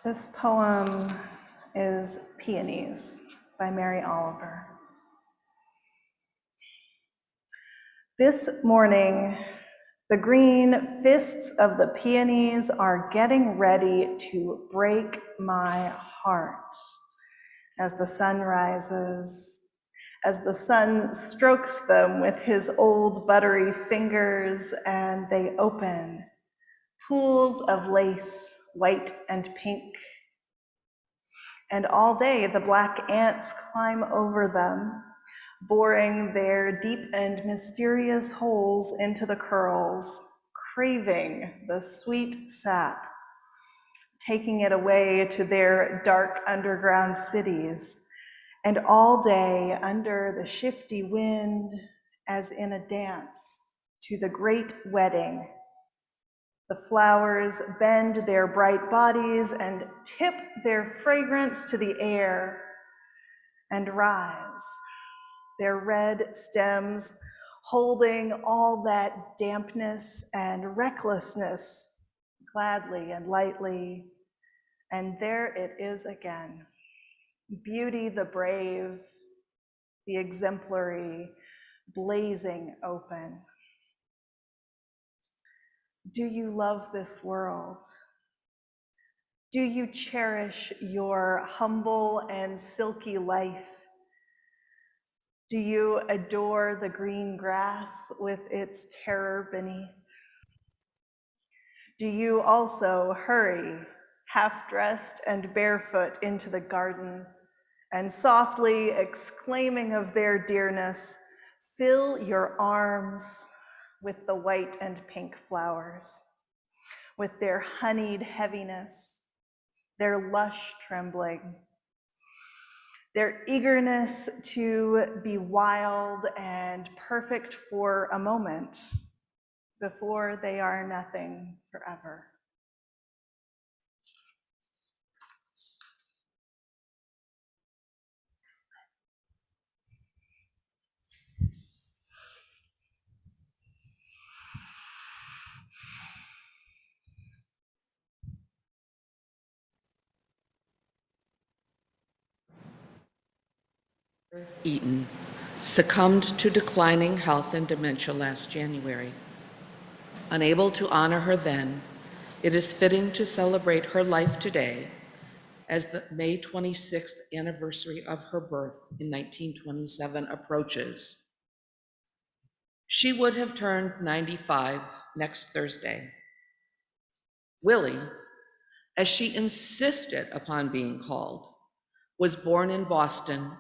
This poem is Peonies by Mary Oliver. This morning, the green fists of the peonies are getting ready to break my heart as the sun rises, as the sun strokes them with his old buttery fingers and they open, pools of lace, white and pink. And all day the black ants climb over them, boring their deep and mysterious holes into the curls, craving the sweet sap, taking it away to their dark underground cities, and all day under the shifty wind, as in a dance, to the great wedding. The flowers bend their bright bodies and tip their fragrance to the air and rise, their red stems holding all that dampness and recklessness gladly and lightly. And there it is again. Beauty the brave, the exemplary, blazing open. Do you love this world? Do you cherish your humble and silky life? Do you adore the green grass with its terror beneath? Do you also hurry half-dressed and barefoot into the garden, and softly exclaiming of their dearness, "Fill your arms with the white and pink flowers, with their honeyed heaviness, their lush trembling, their eagerness to be wild and perfect for a moment before they are nothing forever." Eaton succumbed to declining health and dementia last January. Unable to honor her then, it is fitting to celebrate her life today as the May 26th anniversary of her birth in 1927 approaches. She would have turned 95 next Thursday. Willie, as she insisted upon being called, was born in Boston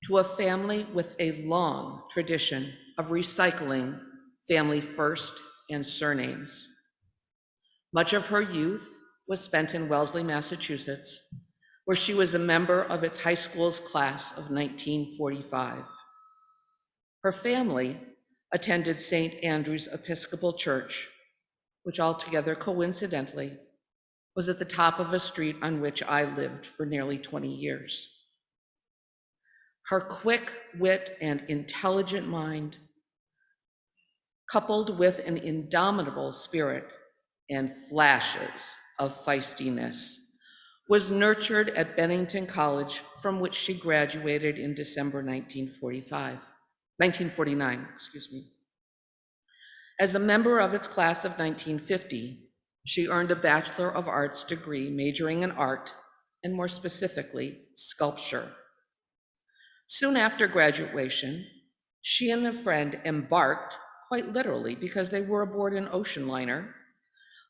to a family with a long tradition of recycling family first and surnames. Much of her youth was spent in Wellesley, Massachusetts, where she was a member of its high school's class of 1945. Her family attended St. Andrew's Episcopal Church, which altogether coincidentally was at the top of a street on which I lived for nearly 20 years. Her quick wit and intelligent mind, coupled with an indomitable spirit and flashes of feistiness, was nurtured at Bennington College, from which she graduated in December 1949. As a member of its class of 1950, she earned a Bachelor of Arts degree majoring in art, and more specifically, sculpture. Soon after graduation, she and a friend embarked, quite literally because they were aboard an ocean liner,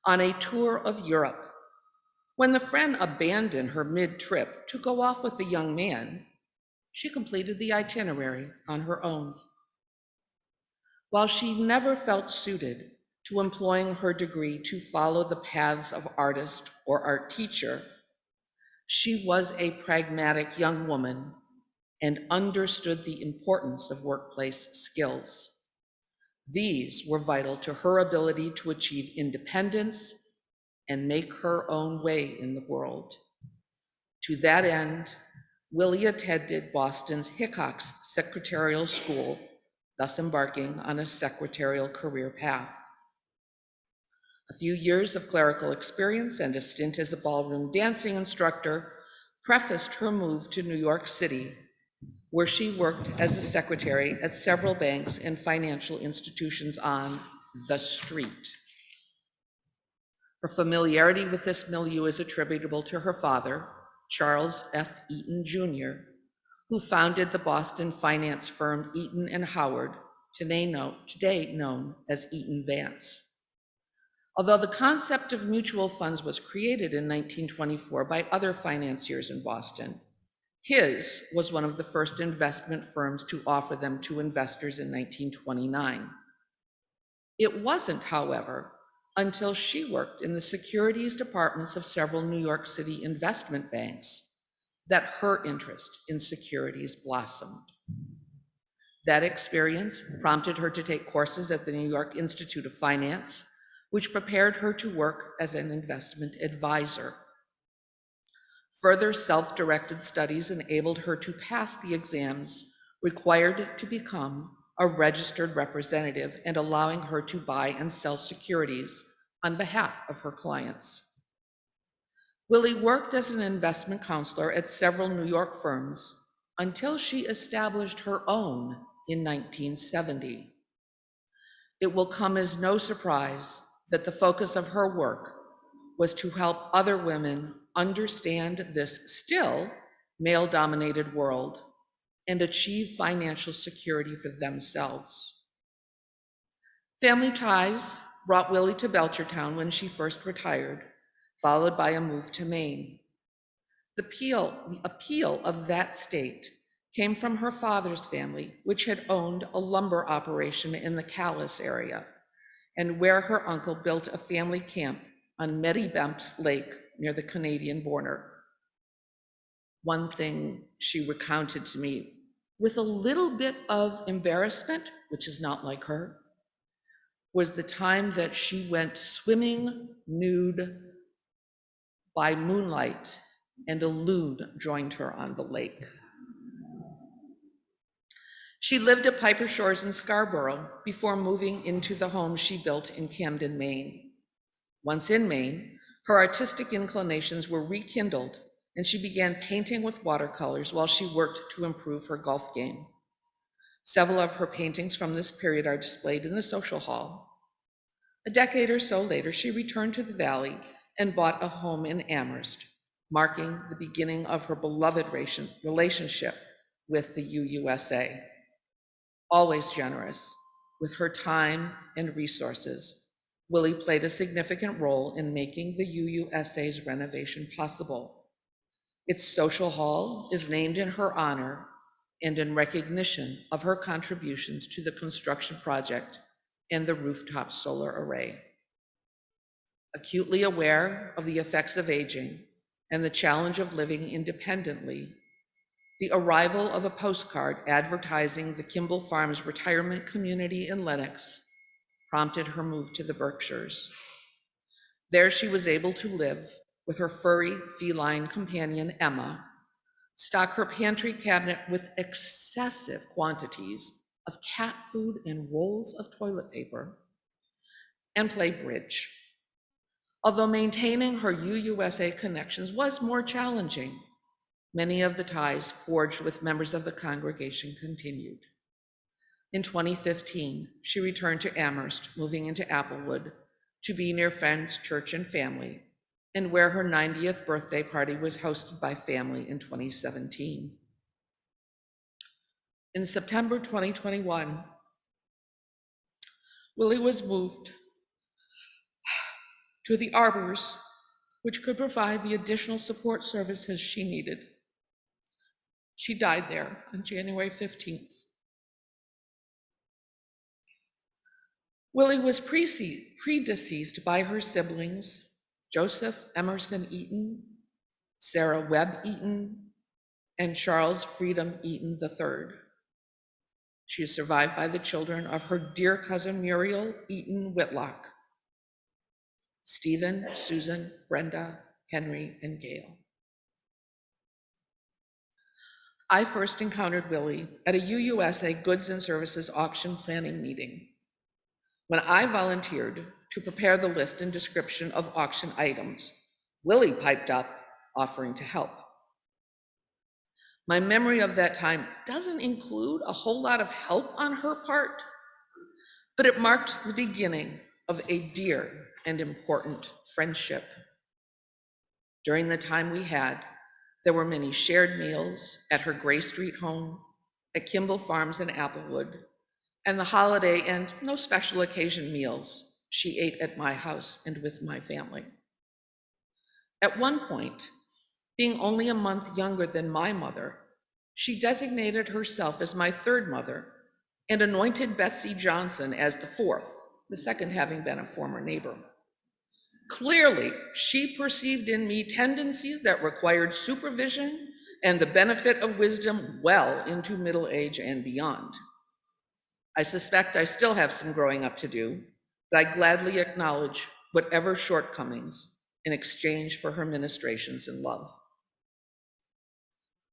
on a tour of Europe. When the friend abandoned her mid-trip to go off with the young man, she completed the itinerary on her own. While she never felt suited to employing her degree to follow the paths of artist or art teacher, she was a pragmatic young woman and understood the importance of workplace skills. These were vital to her ability to achieve independence and make her own way in the world. To that end, Willie attended Boston's Hickox Secretarial School, thus embarking on a secretarial career path. A few years of clerical experience and a stint as a ballroom dancing instructor prefaced her move to New York City, where she worked as a secretary at several banks and financial institutions on the street. Her familiarity with this milieu is attributable to her father, Charles F. Eaton Jr., who founded the Boston finance firm Eaton and Howard, today known as Eaton Vance. Although the concept of mutual funds was created in 1924 by other financiers in Boston, his was one of the first investment firms to offer them to investors in 1929. It wasn't, however, until she worked in the securities departments of several New York City investment banks that her interest in securities blossomed. That experience prompted her to take courses at the New York Institute of Finance, which prepared her to work as an investment advisor. Further self-directed studies enabled her to pass the exams required to become a registered representative and allowing her to buy and sell securities on behalf of her clients. Willie worked as an investment counselor at several New York firms until she established her own in 1970. It will come as no surprise that the focus of her work was to help other women understand this still male-dominated world and achieve financial security for themselves. Family ties brought Willie to Belchertown when she first retired, followed by a move to Maine. The appeal of that state came from her father's family, which had owned a lumber operation in the Calais area, and where her uncle built a family camp on Medibemps Lake near the Canadian border. One thing she recounted to me with a little bit of embarrassment, which is not like her, was the time that she went swimming nude by moonlight and a loon joined her on the lake. She lived at Piper Shores in Scarborough before moving into the home she built in Camden, Maine. Once in Maine, her artistic inclinations were rekindled and she began painting with watercolors while she worked to improve her golf game. Several of her paintings from this period are displayed in the social hall. A decade or so later, she returned to the Valley and bought a home in Amherst, marking the beginning of her beloved relationship with the UUSA. Always generous with her time and resources, Willie played a significant role in making the UUSA's renovation possible. Its social hall is named in her honor and in recognition of her contributions to the construction project and the rooftop solar array. Acutely aware of the effects of aging and the challenge of living independently, the arrival of a postcard advertising the Kimball Farms retirement community in Lenox prompted her move to the Berkshires. There she was able to live with her furry feline companion, Emma, stock her pantry cabinet with excessive quantities of cat food and rolls of toilet paper, and play bridge. Although maintaining her UUSA connections was more challenging, many of the ties forged with members of the congregation continued. In 2015, she returned to Amherst, moving into Applewood to be near friends, church, and family, and where her 90th birthday party was hosted by family in 2017. In September 2021, Willie was moved to the Arbors, which could provide the additional support services she needed. She died there on January 15th. Willie was predeceased by her siblings, Joseph Emerson Eaton, Sarah Webb Eaton, and Charles Freedom Eaton III. She is survived by the children of her dear cousin Muriel Eaton Whitlock, Stephen, Susan, Brenda, Henry, and Gail. I first encountered Willie at a UUSA Goods and Services auction planning meeting. When I volunteered to prepare the list and description of auction items, Willie piped up, offering to help. My memory of that time doesn't include a whole lot of help on her part, but it marked the beginning of a dear and important friendship. During the time we had, there were many shared meals at her Gray Street home, at Kimball Farms in Applewood, and the holiday and no special occasion meals she ate at my house and with my family. At one point, being only a month younger than my mother, she designated herself as my third mother and anointed Betsy Johnson as the fourth, the second having been a former neighbor. Clearly, she perceived in me tendencies that required supervision and the benefit of wisdom well into middle age and beyond. I suspect I still have some growing up to do, but I gladly acknowledge whatever shortcomings in exchange for her ministrations and love.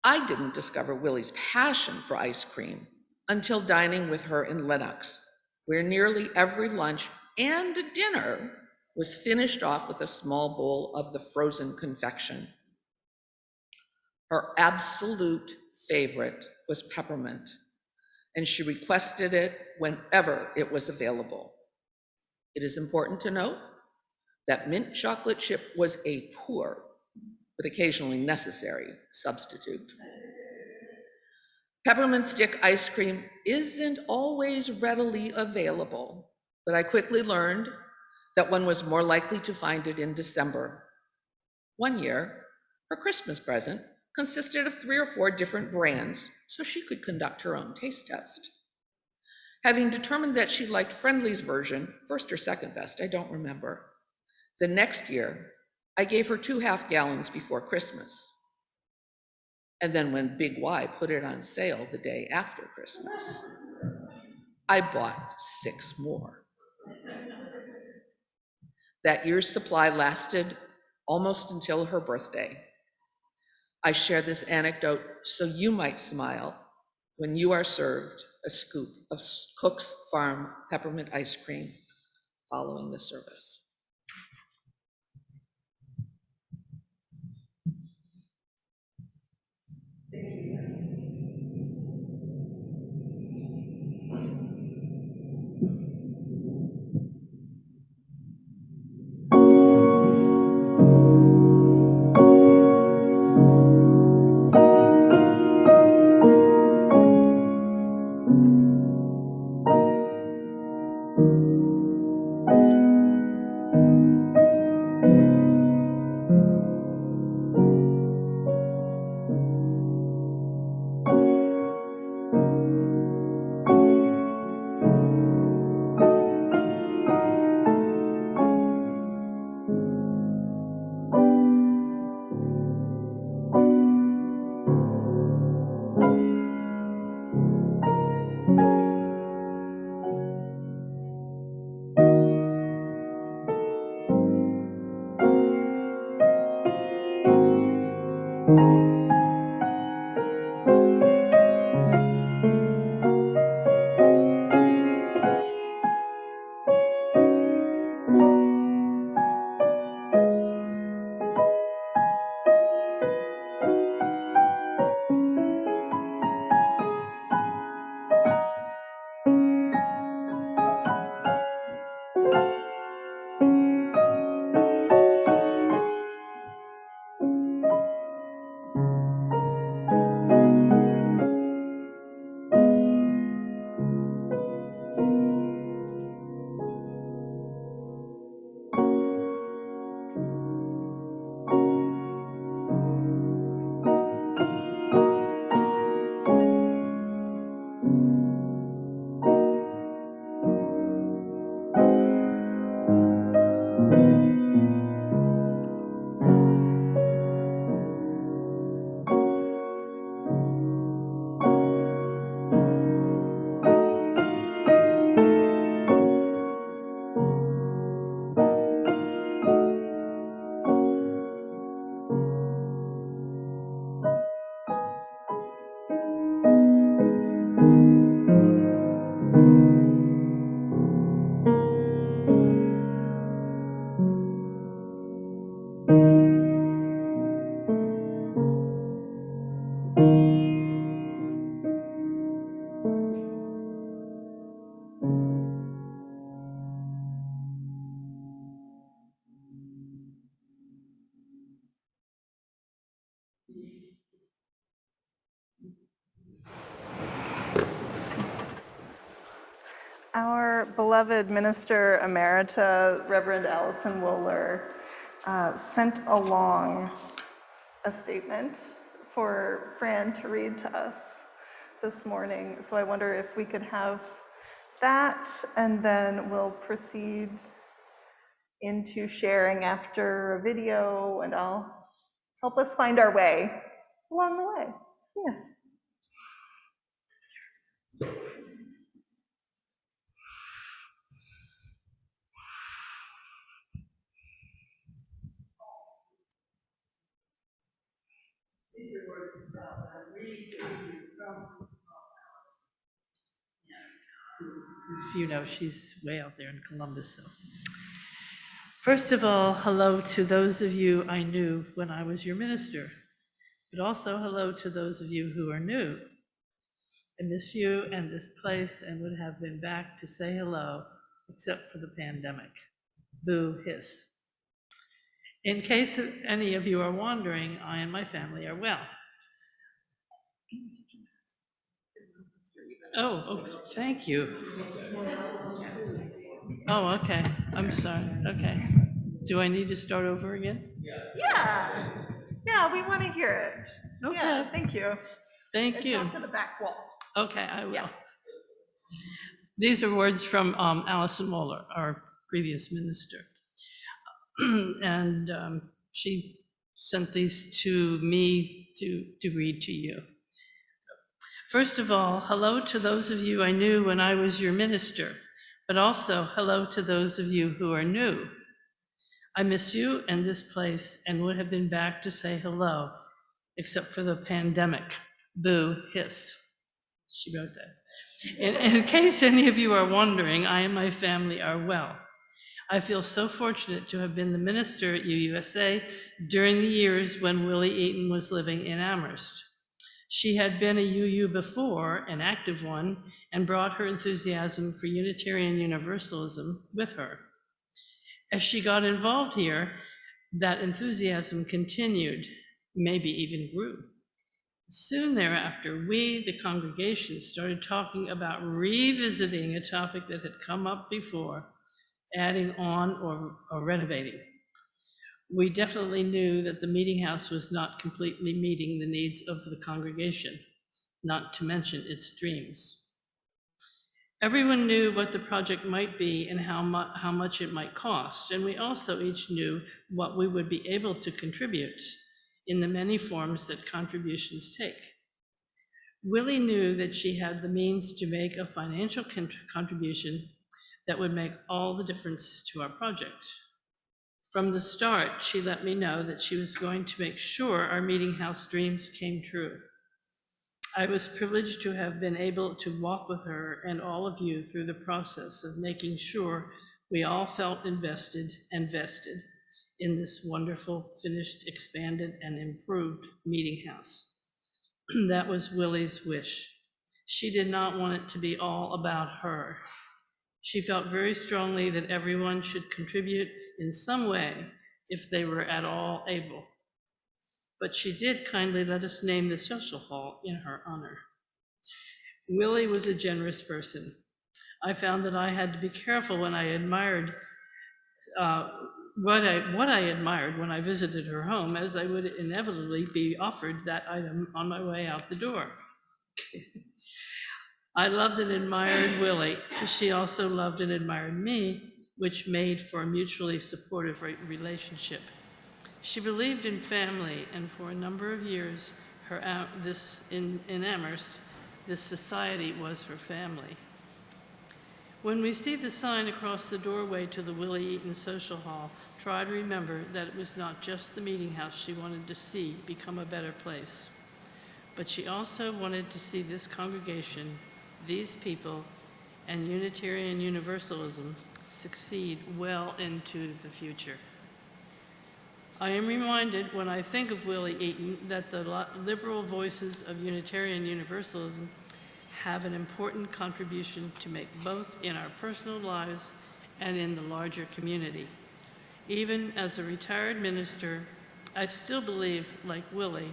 I didn't discover Willie's passion for ice cream until dining with her in Lenox, where nearly every lunch and dinner was finished off with a small bowl of the frozen confection. Her absolute favorite was peppermint, and she requested it whenever it was available. It is important to note that mint chocolate chip was a poor, but occasionally necessary, substitute. Peppermint stick ice cream isn't always readily available, but I quickly learned that one was more likely to find it in December, One year, her Christmas present consisted of 3 or 4 different brands so she could conduct her own taste test. Having determined that she liked Friendly's version, first or second best, I don't remember, the next year, I gave her 2 half-gallons before Christmas. And then when Big Y put it on sale the day after Christmas, I bought 6 more. That year's supply lasted almost until her birthday. I share this anecdote so you might smile when you are served a scoop of Cook's Farm peppermint ice cream following the service. Our beloved Minister Emerita, Reverend Allison Wohler, sent along a statement for Fran to read to us this morning. So I wonder if we could have that, and then we'll proceed into sharing after a video, and I'll help us find our way along the way. Yeah. These are words about reading from as you know, she's way out there in Columbus. So, first of all, hello to those of you I knew when I was your minister, but also hello to those of you who are new. I miss you and this place and would have been back to say hello, except for the pandemic. Boo hiss. In case any of you are wondering, I and my family are well. Oh, thank you. Oh, okay. I'm sorry. Okay. Do I need to start over again? Yeah, we want to hear it. Okay. Yeah, thank you. Thank you. Talk to the back wall. Okay, I will. Yeah. These are words from Allison Waller, our previous minister. And she sent these to me to read to you. First of all, hello to those of you I knew when I was your minister, but also hello to those of you who are new. I miss you and this place and would have been back to say hello, except for the pandemic. Boo, hiss. She wrote that. In case any of you are wondering, I and my family are well. I feel so fortunate to have been the minister at UUSA during the years when Willie Eaton was living in Amherst. She had been a UU before, an active one, and brought her enthusiasm for Unitarian Universalism with her. As she got involved here, that enthusiasm continued, maybe even grew. Soon thereafter, we, the congregation, started talking about revisiting a topic that had come up before, adding on or renovating. We definitely knew that the meeting house was not completely meeting the needs of the congregation, not to mention its dreams. Everyone knew what the project might be and how much it might cost, and we also each knew what we would be able to contribute in the many forms that contributions take. Willie knew that she had the means to make a financial contribution that would make all the difference to our project. From the start, she let me know that she was going to make sure our meeting house dreams came true. I was privileged to have been able to walk with her and all of you through the process of making sure we all felt invested and vested in this wonderful, finished, expanded, and improved meeting house. That was Willie's wish. She did not want it to be all about her. She felt very strongly that everyone should contribute in some way if they were at all able. But she did kindly let us name the social hall in her honor. Willie was a generous person. I found that I had to be careful when I admired what I admired when I visited her home, as I would inevitably be offered that item on my way out the door. I loved and admired Willie. She also loved and admired me, which made for a mutually supportive relationship. She believed in family, and for a number of years, in Amherst, this society was her family. When we see the sign across the doorway to the Willie Eaton Social Hall, try to remember that it was not just the meeting house she wanted to see become a better place, but she also wanted to see this congregation, these people, and Unitarian Universalism succeed well into the future. I am reminded when I think of Willie Eaton that the liberal voices of Unitarian Universalism have an important contribution to make both in our personal lives and in the larger community. Even as a retired minister, I still believe, like Willie,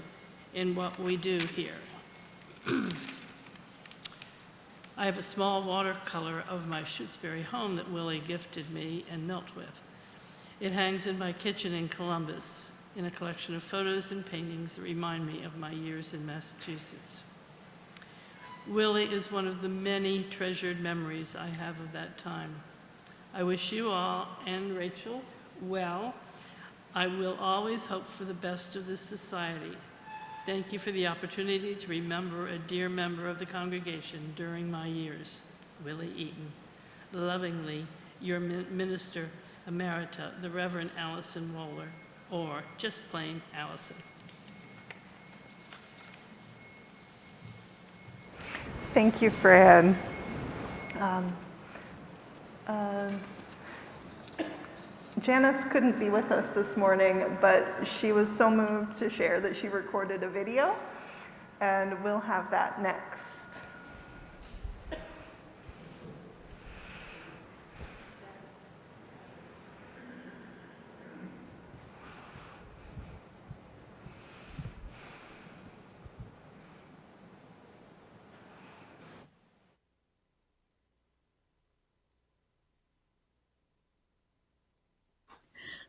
in what we do here. I have a small watercolor of my Shutesbury home that Willie gifted me and knelt with. It hangs in my kitchen in Columbus, in a collection of photos and paintings that remind me of my years in Massachusetts. Willie is one of the many treasured memories I have of that time. I wish you all, and Rachel, well. I will always hope for the best of this society. Thank you for the opportunity to remember a dear member of the congregation during my years, Willie Eaton. Lovingly, your Minister Emerita, the Reverend Allison Waller, or just plain Allison. Thank you, Fran. Janice couldn't be with us this morning, but she was so moved to share that she recorded a video, and we'll have that next.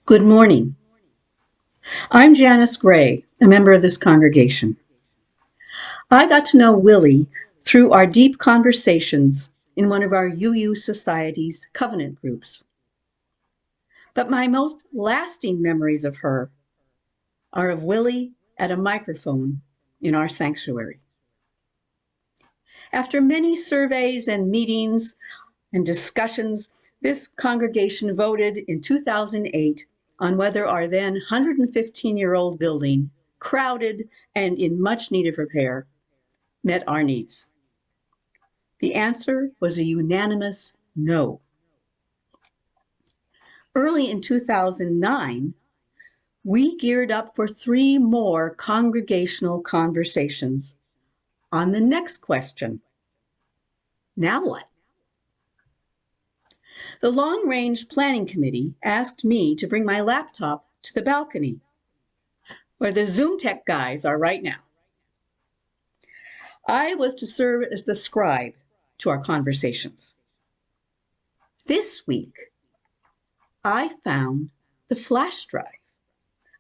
Good morning. I'm Janice Gray, a member of this congregation. I got to know Willie through our deep conversations in one of our UU Society's covenant groups. But my most lasting memories of her are of Willie at a microphone in our sanctuary. After many surveys and meetings and discussions, this congregation voted in 2008 on whether our then 115-year-old building, crowded and in much need of repair, met our needs. The answer was a unanimous no. Early in 2009, we geared up for 3 more congregational conversations on the next question. Now what? The Long Range Planning Committee asked me to bring my laptop to the balcony, where the Zoom Tech guys are right now. I was to serve as the scribe to our conversations. This week, I found the flash drive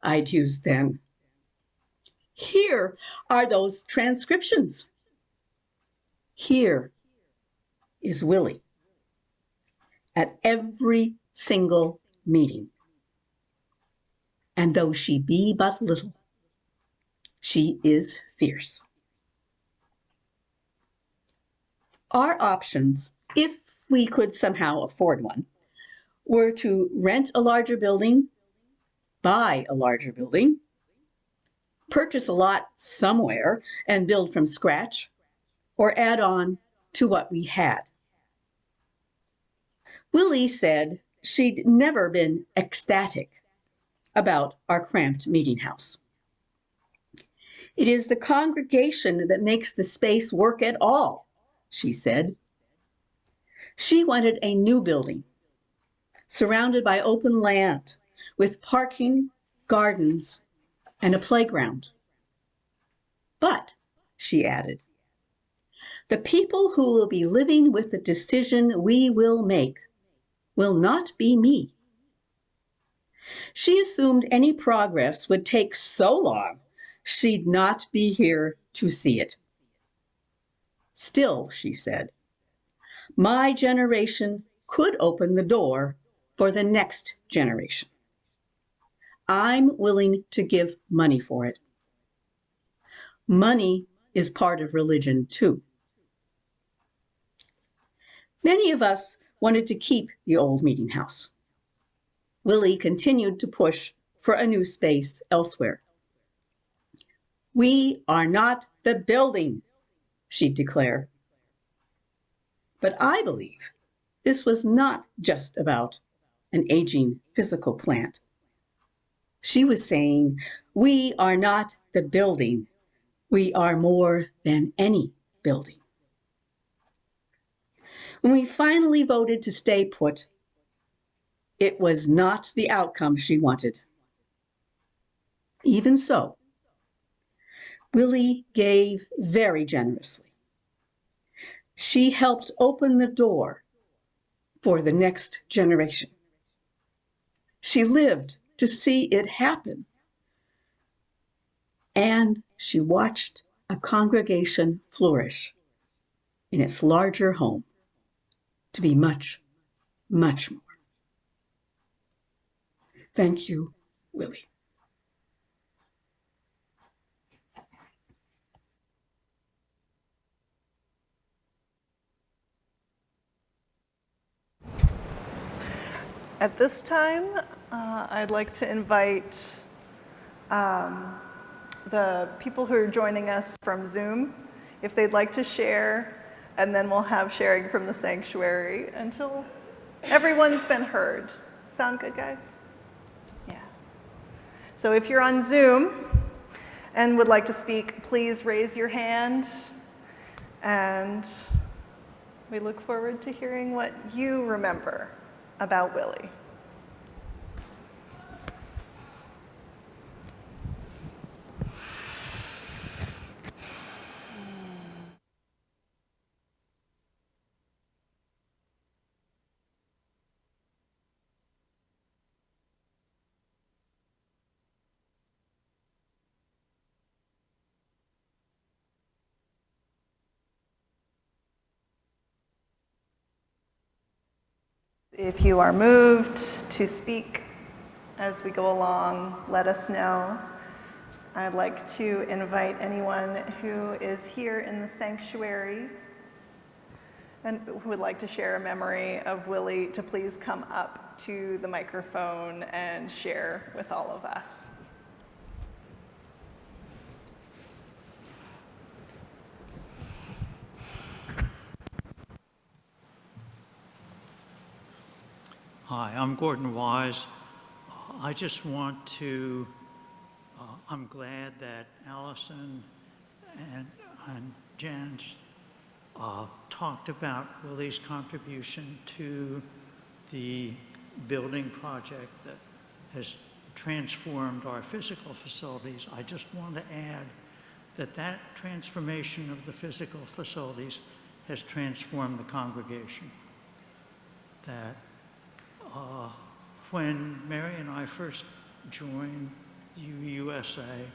I'd used then. Here are those transcriptions. Here is Willie at every single meeting. And though she be but little, she is fierce. Our options, if we could somehow afford one, were to rent a larger building, buy a larger building, purchase a lot somewhere and build from scratch, or add on to what we had. Willie said she'd never been ecstatic about our cramped meeting house. It is the congregation that makes the space work at all, she said. She wanted a new building, surrounded by open land, with parking, gardens, and a playground. But, she added, the people who will be living with the decision we will make will not be me. She assumed any progress would take so long she'd not be here to see it. Still, she said, my generation could open the door for the next generation. I'm willing to give money for it. Money is part of religion, too. Many of us wanted to keep the old meeting house. Willie continued to push for a new space elsewhere. We are not the building, she'd declare. But I believe this was not just about an aging physical plant. She was saying, we are not the building. We are more than any building. When we finally voted to stay put, it was not the outcome she wanted. Even so, Willie gave very generously. She helped open the door for the next generation. She lived to see it happen. And she watched a congregation flourish in its larger home to be much, much more. Thank you, Willie. At this time, I'd like to invite the people who are joining us from Zoom, if they'd like to share, and then we'll have sharing from the sanctuary until everyone's been heard. Sound good, guys? Yeah. So if you're on Zoom and would like to speak, please raise your hand, and we look forward to hearing what you remember about Willie. If you are moved to speak as we go along, let us know. I'd like to invite anyone who is here in the sanctuary and who would like to share a memory of Willie to please come up to the microphone and share with all of us. Hi, I'm Gordon Wise. I just want to, I'm glad that Allison and Jen talked about Willie's contribution to the building project that has transformed our physical facilities. I just want to add that that transformation of the physical facilities has transformed the congregation. That when Mary and I first joined UUSA,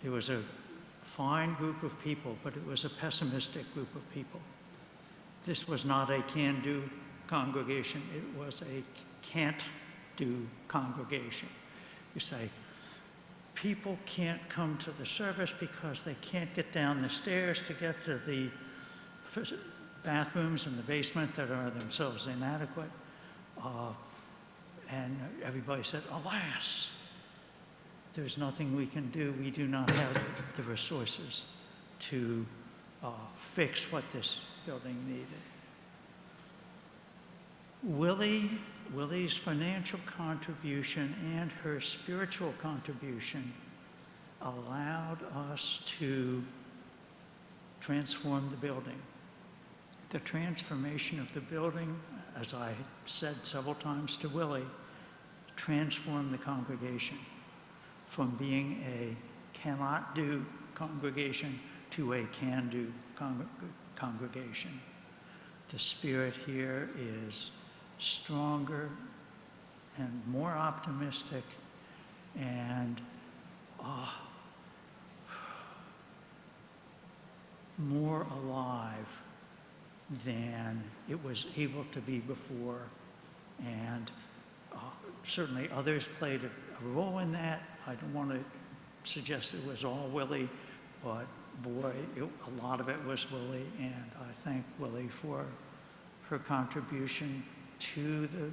it was a fine group of people, but it was a pessimistic group of people. This was not a can-do congregation, it was a can't-do congregation. You say, people can't come to the service because they can't get down the stairs to get to the bathrooms in the basement that are themselves inadequate. And everybody said, alas, there's nothing we can do. We do not have the resources to fix what this building needed. Willie's financial contribution and her spiritual contribution allowed us to transform the building. The transformation of the building, as I said several times to Willie, transformed the congregation from being a cannot do congregation to a can do congregation. The spirit here is stronger and more optimistic and more alive than it was able to be before. And certainly others played a role in that. I don't want to suggest it was all Willie, but boy, a lot of it was Willie, and I thank Willie for her contribution to the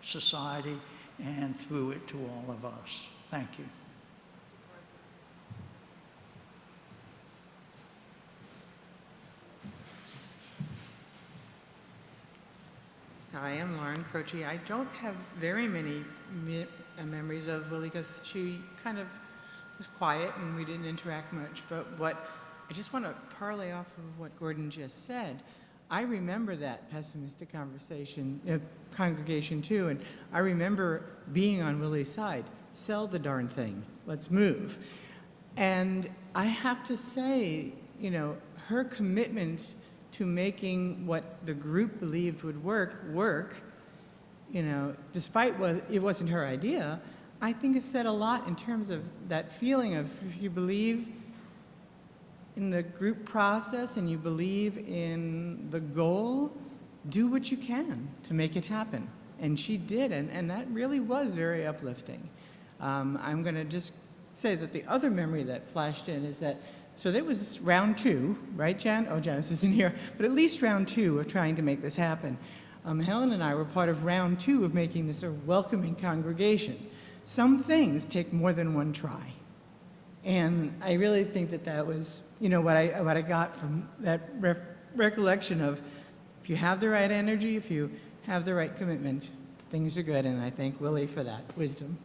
society and through it to all of us. Thank you. Hi, I'm Lauren Croce. I don't have very many memories of Willie because she kind of was quiet and we didn't interact much. But I just want to parlay off of what Gordon just said. I remember that pessimistic congregation too, and I remember being on Willie's side. Sell the darn thing. Let's move. And I have to say, you know, her commitment to making what the group believed would work, you know, despite what it wasn't her idea, I think it said a lot in terms of that feeling of if you believe in the group process and you believe in the goal, do what you can to make it happen. And she did, and that really was very uplifting. I'm gonna just say that the other memory that flashed in is that so that was round 2, right, Jan? Oh, Janice isn't here, but at least round 2 of trying to make this happen. Helen and I were part of round 2 of making this a welcoming congregation. Some things take more than one try. And I really think that that was, you know, what I got from that recollection of if you have the right energy, if you have the right commitment, things are good, and I thank Willie for that wisdom.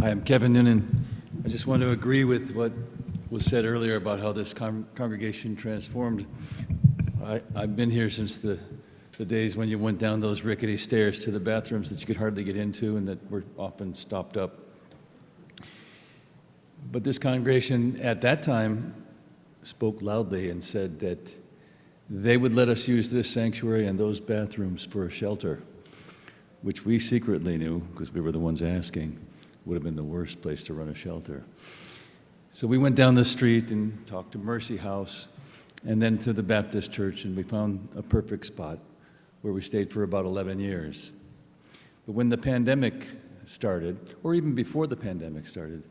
Hi, I'm Kevin Noonan. I just want to agree with what was said earlier about how this congregation transformed. I've been here since the days when you went down those rickety stairs to the bathrooms that you could hardly get into and that were often stopped up. But this congregation at that time spoke loudly and said that they would let us use this sanctuary and those bathrooms for a shelter. which we secretly knew, because we were the ones asking, would have been the worst place to run a shelter. So we went down the street and talked to Mercy House, and then to the Baptist Church, and we found a perfect spot where we stayed for about 11 years. But when the pandemic started, or even before the pandemic started,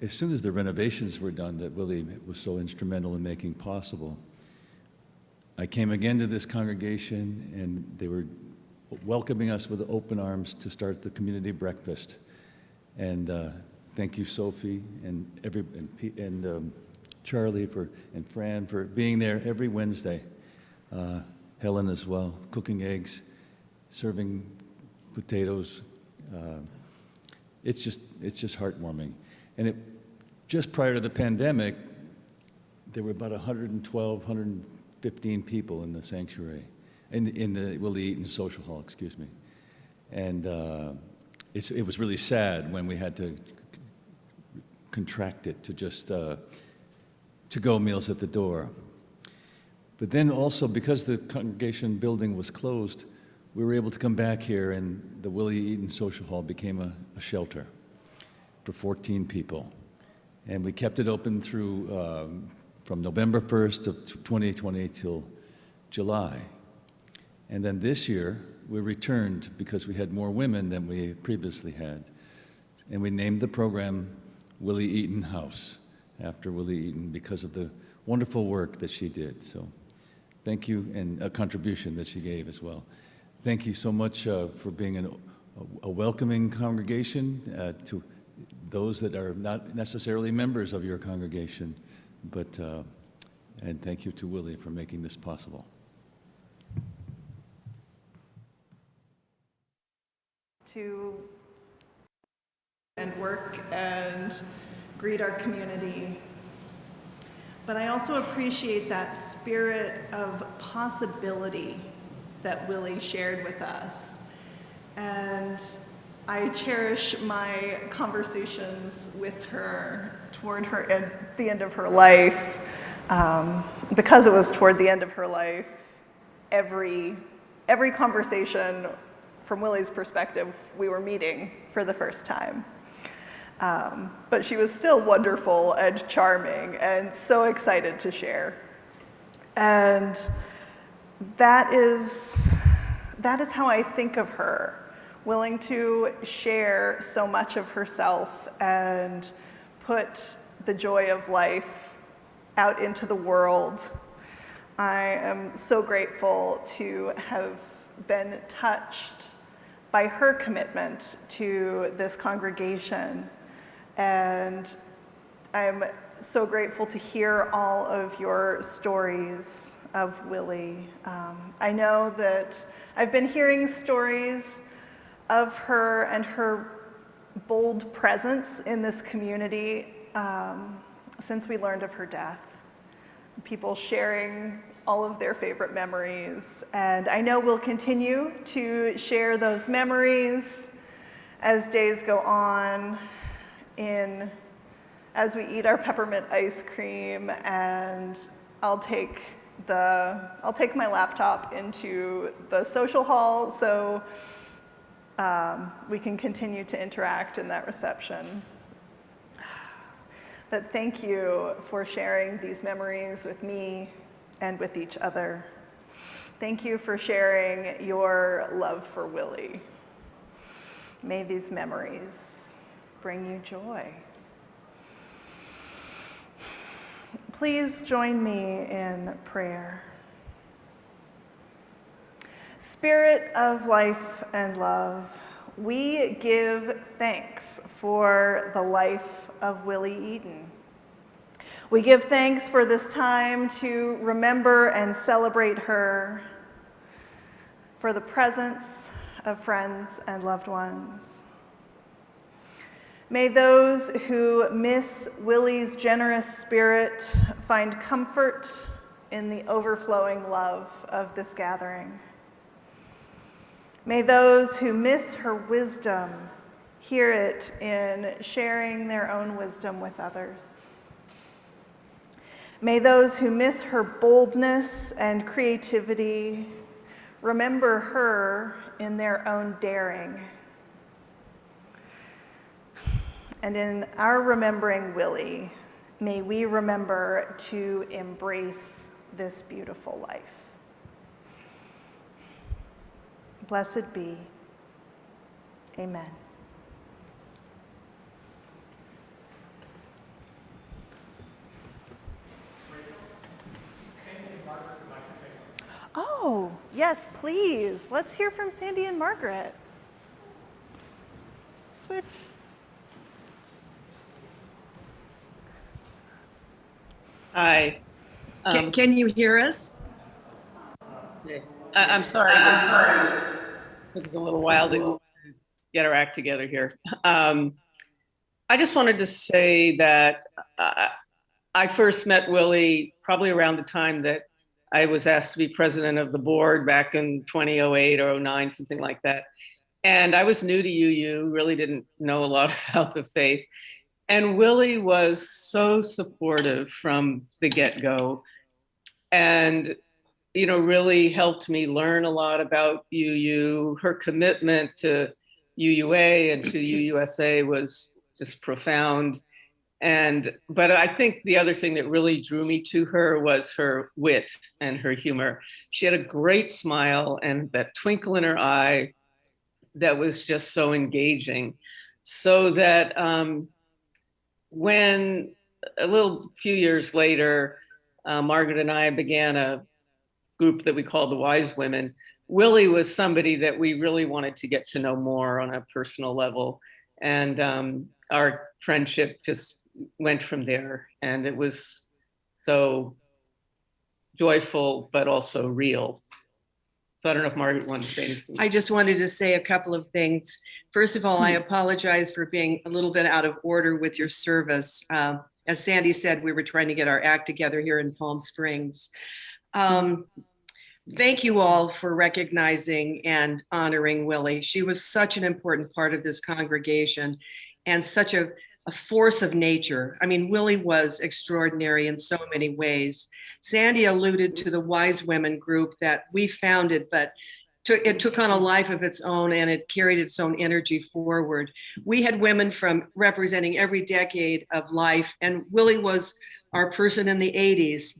as soon as the renovations were done that Willie was so instrumental in making possible, I came again to this congregation, and they were welcoming us with open arms to start the community breakfast. And thank you, Sophie, and Charlie and Fran for being there every Wednesday. Helen as well, cooking eggs, serving potatoes. It's just heartwarming. And just prior to the pandemic, there were about 112, 115 people in the sanctuary, in the Willie Eaton Social Hall, excuse me. And it was really sad when we had to contract it to just to-go meals at the door. But then also, because the congregation building was closed, we were able to come back here, and the Willie Eaton Social Hall became a shelter for 14 people. And we kept it open through from November 1st of 2020 till July. And then this year, we returned because we had more women than we previously had. And we named the program Willie Eaton House, after Willie Eaton, because of the wonderful work that she did. So thank you, and a contribution that she gave as well. Thank you so much for being a welcoming congregation to those that are not necessarily members of your congregation, but and thank you to Willie for making this possible. To and work and greet our community. But I also appreciate that spirit of possibility that Willie shared with us. And I cherish my conversations with her at the end of her life. Because it was toward the end of her life, every conversation from Willie's perspective, we were meeting for the first time. But she was still wonderful and charming and so excited to share. And that is how I think of her, willing to share so much of herself and put the joy of life out into the world. I am so grateful to have been touched by her commitment to this congregation. And I'm so grateful to hear all of your stories of Willie. I know that I've been hearing stories of her and her bold presence in this community since we learned of her death. People sharing all of their favorite memories. And I know we'll continue to share those memories as days go on, as we eat our peppermint ice cream, and I'll take my laptop into the social hall so we can continue to interact in that reception. But thank you for sharing these memories with me and with each other. Thank you for sharing your love for Willie. May these memories bring you joy. Please join me in prayer. Spirit of life and love, we give thanks for the life of Willie Eaton. We give thanks for this time to remember and celebrate her, for the presence of friends and loved ones. May those who miss Willie's generous spirit find comfort in the overflowing love of this gathering. May those who miss her wisdom hear it in sharing their own wisdom with others. May those who miss her boldness and creativity remember her in their own daring. And in our remembering Willie, may we remember to embrace this beautiful life. Blessed be. Amen. Oh, yes, please. Let's hear from Sandy and Margaret. Switch. Hi. Can you hear us? I'm sorry. It took us a little while to get our act together here. I just wanted to say that I first met Willie probably around the time that I was asked to be president of the board back in 2008 or 09, something like that. And I was new to UU, really didn't know a lot about the faith. And Willie was so supportive from the get-go, and really helped me learn a lot about UU. Her commitment to UUA and to UUSA was just profound. But I think the other thing that really drew me to her was her wit and her humor. She had a great smile and that twinkle in her eye that was just so engaging. So that when a few years later, Margaret and I began a group that we called the Wise Women, Willie was somebody that we really wanted to get to know more on a personal level. And our friendship just went from there. And it was so joyful, but also real. So I don't know if Margaret wanted to say anything. I just wanted to say a couple of things. First of all, I apologize for being a little bit out of order with your service. As Sandy said, we were trying to get our act together here in Palm Springs. Thank you all for recognizing and honoring Willie. She was such an important part of this congregation and such a force of nature. I mean, Willie was extraordinary in so many ways. Sandy alluded to the Wise Women group that we founded, but it took on a life of its own and it carried its own energy forward. We had women from representing every decade of life, and Willie was our person in the 80s.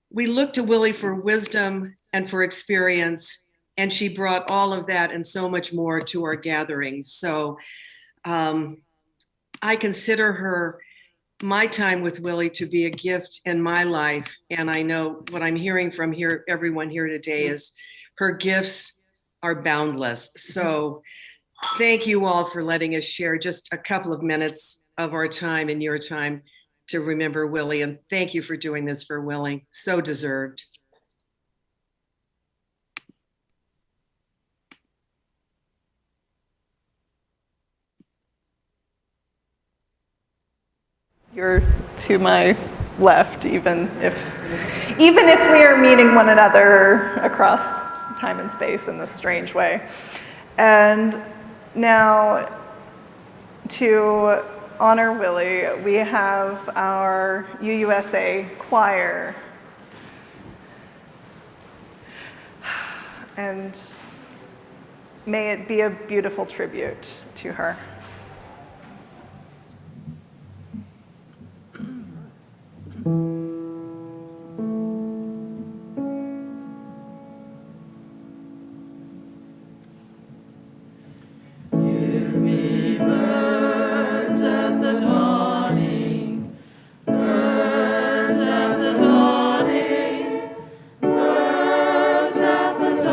We looked to Willie for wisdom and for experience, and she brought all of that and so much more to our gatherings. So I consider my time with Willie to be a gift in my life. And I know what I'm hearing from everyone here today is her gifts are boundless. So thank you all for letting us share just a couple of minutes of our time and your time to remember Willie. And thank you for doing this for Willie. So deserved. You're to my left, even if we are meeting one another across time and space in this strange way. And now, to honor Willie, we have our UUSA choir. And may it be a beautiful tribute to her.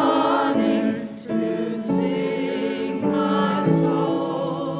To sing my soul.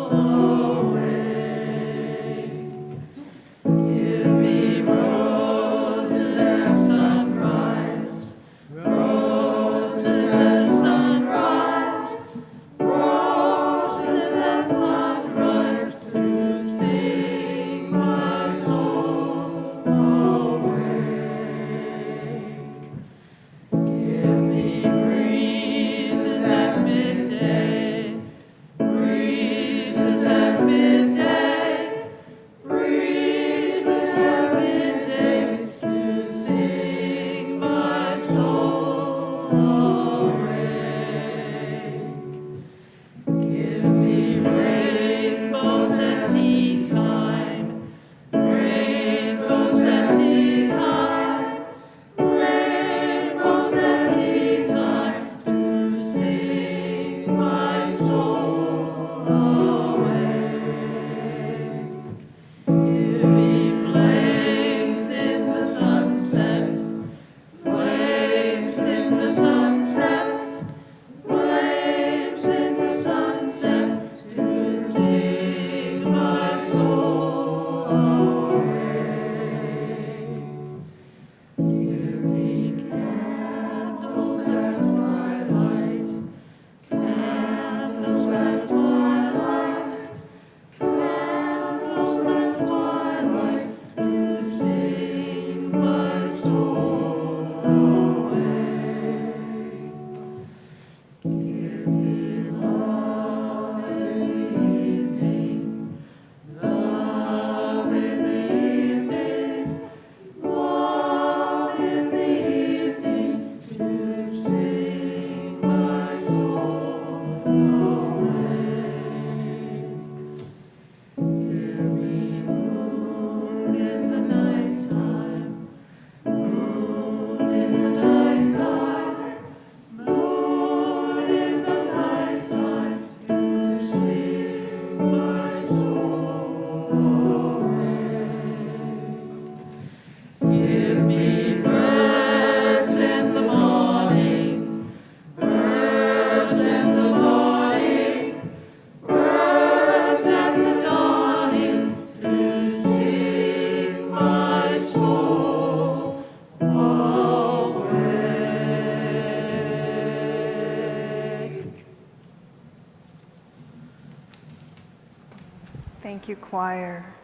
Thank you, choir.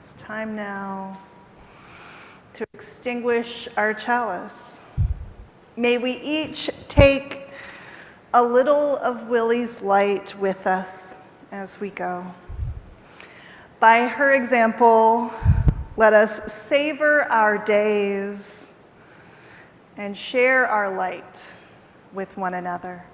It's time now to extinguish our chalice. May we each take a little of Willie's light with us as we go. By her example, let us savor our days and share our light with one another.